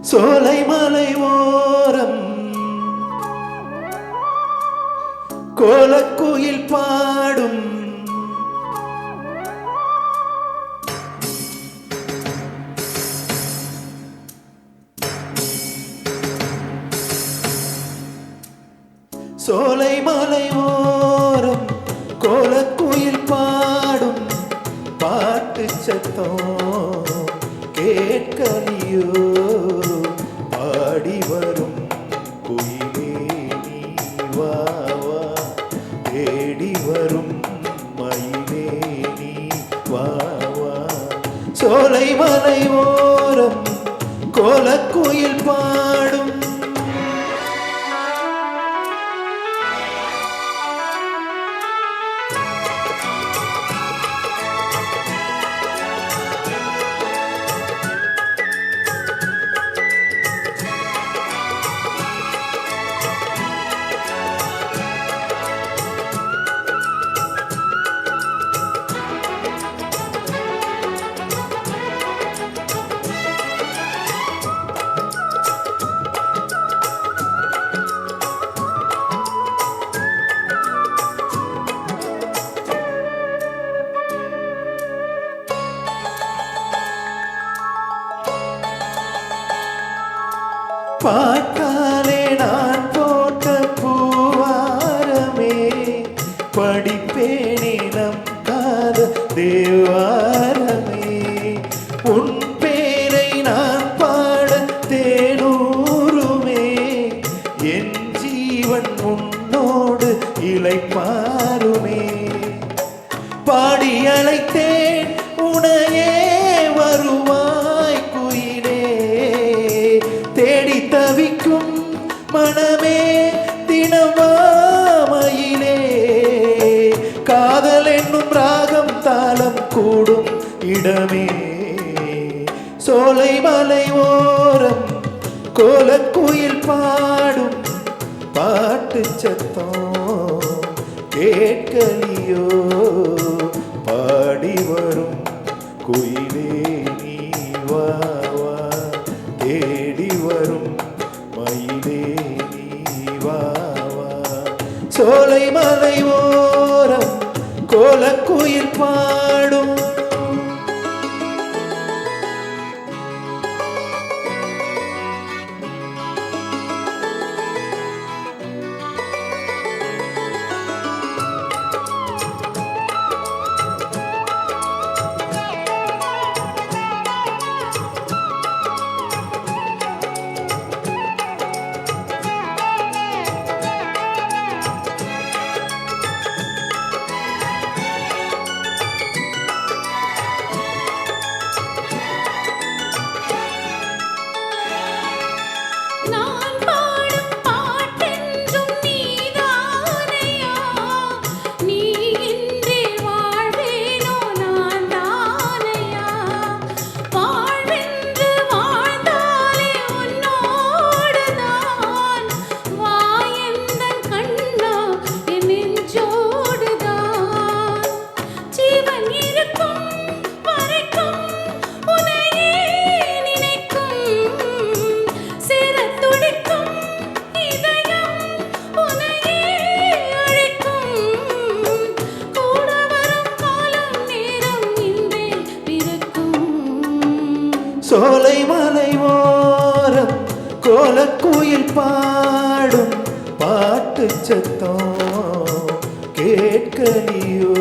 சோலை மலை ஓரம் கோலக்குயில் பாடும் சோலை மலை ஓரம் கோலக்குயில் பாடும் பாட்டு சத்தம் கேட்கலியோ பாடி வரும் குயிலே நீ வா வா தேடி வரும் மயிலே நீ வா வா சோலை மலை ஓரம் கோலக்குயில் பாடும் பார்த்தாலே நான் போட்ட பூவாரமே படிப்பேனே நம் காத தேவாரமே உன் பேரை நான் பாட தேனூருமே என் ஜீவன் உன்னோடு இளைப்பாருமே பாடி அழைத்தேன் உனையே வருவாய் குயிலே தேடி தவிக்கும் மனமே தினமாமையிலே காதல் என்னும் ராகம் தாளம் கூடும் இடமே சோலை மலை ஓரம் கோலக்குயில் பாடும் பாட்டு சத்தம் கேட்கலியோ பாடி வரும் குயிலே நீ வா வா தேடி வரும் மயிலே நீ வா வா சோலை மலை ஓரம் கோலக்குயில் பாடும் சோலை மலை ஓரம் கோலக்குயில் பாடும் பாட்டு சத்தம் கேட்கலியோ